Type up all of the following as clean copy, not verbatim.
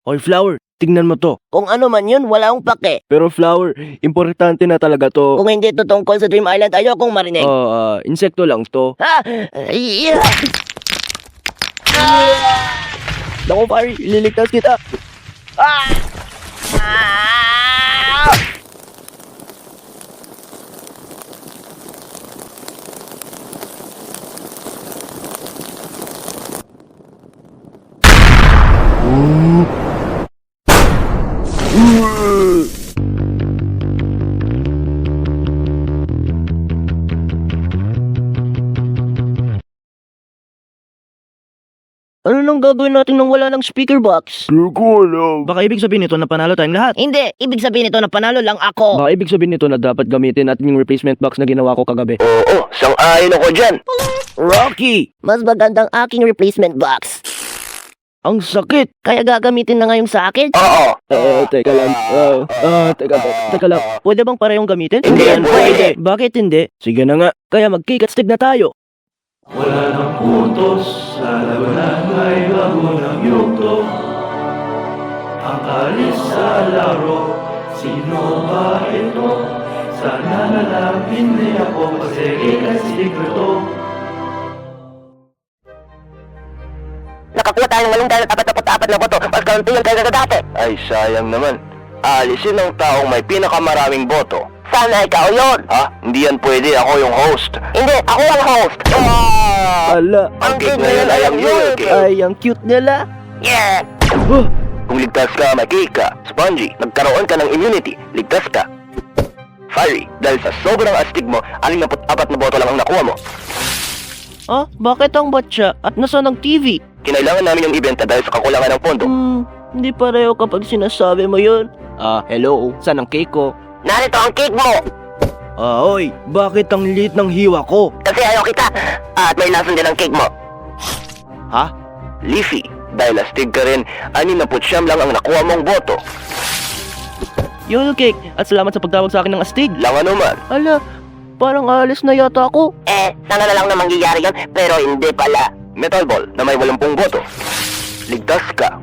Hoy, Flower, tingnan mo to. Kung ano man yun, wala akong pake. Pero Flower, importante na talaga to. Kung hindi to tungkol sa Dream Island, ayokong marinig. Insekto lang to. Ha? Yeah. Naku, pare, ililigtas kita. Ah! Ah! Ano nang gagawin natin nang wala ng speaker box? Di ko alam. Baka ibig sabihin nito na panalo tayong lahat. Hindi, ibig sabihin nito na panalo lang ako. Baka ibig sabihin nito na dapat gamitin natin yung replacement box na ginawa ko kagabi. Oo, sang-ayon ako dyan. Rocky! Mas magandang aking replacement box. Ang sakit! Kaya gagamitin na ngayon sa akin? Oo. Teka lang. Teka lang. Pwede bang parehong gamitin? Hindi yan pwede. Bakit hindi? Sige na nga. Kaya mag-cake at stick na tayo. Wala ng putos, sa labanan ay bago ng yugto. Ang alis sa laro, sino ba ito? Sana na lang hindi ako kasi ikastig to. Nakakuha tayong 844 na boto. Mas kaunti yung kaya dati. Ay, sayang naman. Alisin ang taong may pinakamaraming boto. Sana ikaw yun. Ha? Hindi yan pwede. Ako yung host. Hindi, ako ang host. Ala, Ang cake na yan ay ang Yule cake. ay ang cute nila. Yeah. Kung ligtas ka, may cake ka. Spongy, nagkaroon ka ng immunity. Ligtas ka. Fiery, dahil sa sobrang astig mo, 64 na boto lang ang nakuha mo. Ah, bakit ang batya? At nasaan ang TV? Kinailangan namin yung ibenta dahil sa kakulangan ng pondo. Hindi pareho kapag sinasabi mo yun. Hello, saan ang cake ko? Narito ang cake mo. Oy, bakit ang liit ng hiwa ko? Kasi ayaw kita. At may lason din ang cake mo. Ha? Leafy, dahil astig ka rin, 69 lang ang nakuha mong boto. Yun cake, at salamat sa pagtawag sa akin ng astig. Lang ano man. Ala, parang alis na yata ako. Sana na lang na mangyayari yun, pero hindi pala. Metal Ball na may 80 boto. Ligtas ka.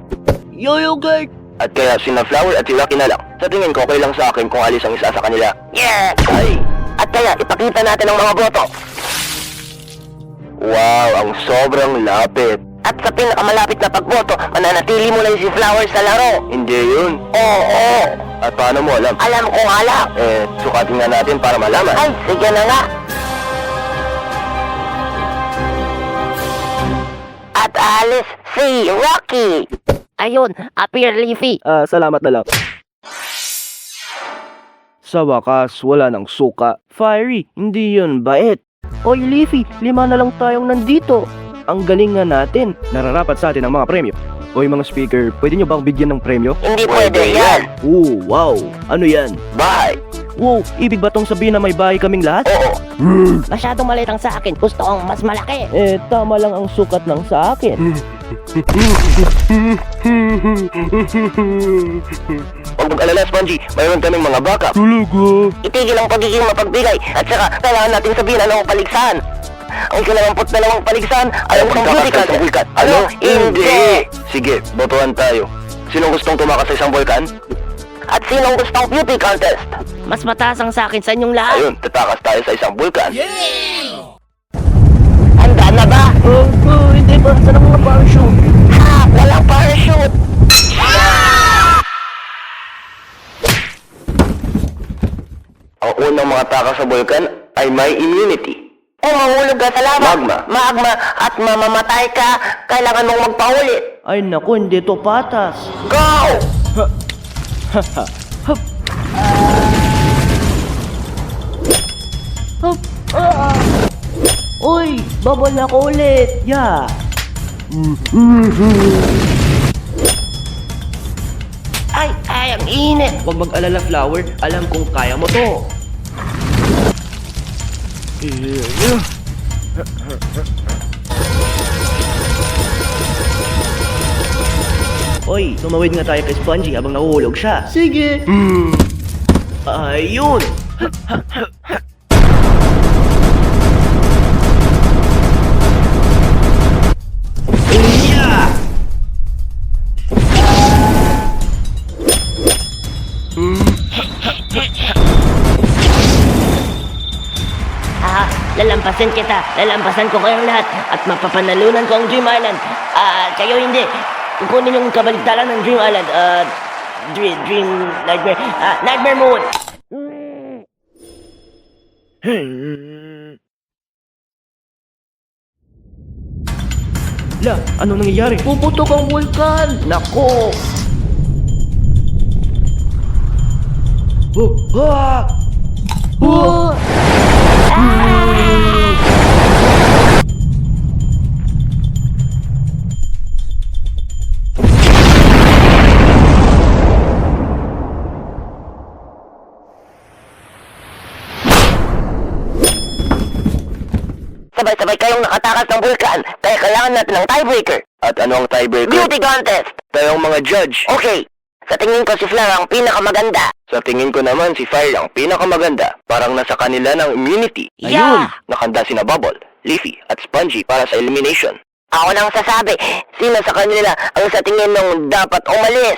Yoyo cake! At kaya sina Flower at si Rocky na lang. Sa tingin ko, okay lang sa akin kung alis ang isa sa kanila. Yeah. Ay! At kaya ipakita natin ang mga boto. Wow, ang sobrang lapit. At sa pinakamalapit na pagboto, mananatili mo lang si Flower sa laro. Hindi yun. Oo. At paano mo alam? Alam ko nga lang. Sukatin nga natin para malaman. Ay, sige na nga. At alis si Rocky. Ayun, appear Leafy. Salamat na lang. Sa wakas, wala ng suka. Fiery, hindi yun bait. Oy, Leafy, 5 na lang tayong nandito. Ang galing nga natin. Nararapat sa atin ang mga premyo. Oy, mga speaker, pwede nyo bang bigyan ng premyo? Hindi pwede yan. Wow. Ano yan? Bahay. Wow, ibig ba tong sabihin na may bahay kaming lahat? Oo. Masyadong maliit ang sa akin. Gusto kong mas malaki. Tama lang ang sukat ng sa akin. Huwag mag-alala, Spongy. Mayroon kaming mga backup. Itigil ang pagiging mapagbigay. At saka, kailangan natin sabihin anong paligsahan. Ang 92 paligsahan ay ang beauty contest. Ano? Hindi! Sige, botohan tayo. Sinong gustong tumakas sa isang vulkan? At sinong gustong beauty contest? Mas mataas ang sa akin sa inyong lahat. Ayun, tatakas tayo sa isang vulkan. Handa na ba? Hindi pa. Saan ang mga parachute? Ha! Walang parachute! Ang unang mga takas sa vulkan ay may immunity. Kung mahulog ka sa lava, Magma. at mamamatay ka, kailangan mong magpaulit. Ay naku, hindi to patas. Go! Uy, babal na ko ulit. Yeah. Ay, ang init. Huwag mag-alala, Flower. Alam kong kaya mo to. Oy, tumawid nga tayo kay Spongy habang nahuhulog siya. Sige. Ayun. lalampasin kita. Lalampasan ko kayong lahat at mapapanalunan ko ang Dream Island. Kayo hindi. Kukunin yung kabaligtaran ng Dream Island. Dream Nightmare. Nightmare Moon. La, anong nangyayari? Puputok ang vulkan. Nako. Ah! Sabay-sabay kayong nakatakas ng vulkan. Kaya kailangan natin ng tiebreaker. At ano ang tiebreaker? Beauty contest. Tayong mga judge. Okay. Sa tingin ko si Flora ang pinakamaganda. Sa tingin ko naman si Fire ang pinakamaganda. Parang nasa kanila ng immunity. Yeah! Nakanda sina Bubble, Leafy at Spongy para sa elimination. Ako nang sasabi, sino sa kanila ang sa tingin nung dapat umalis?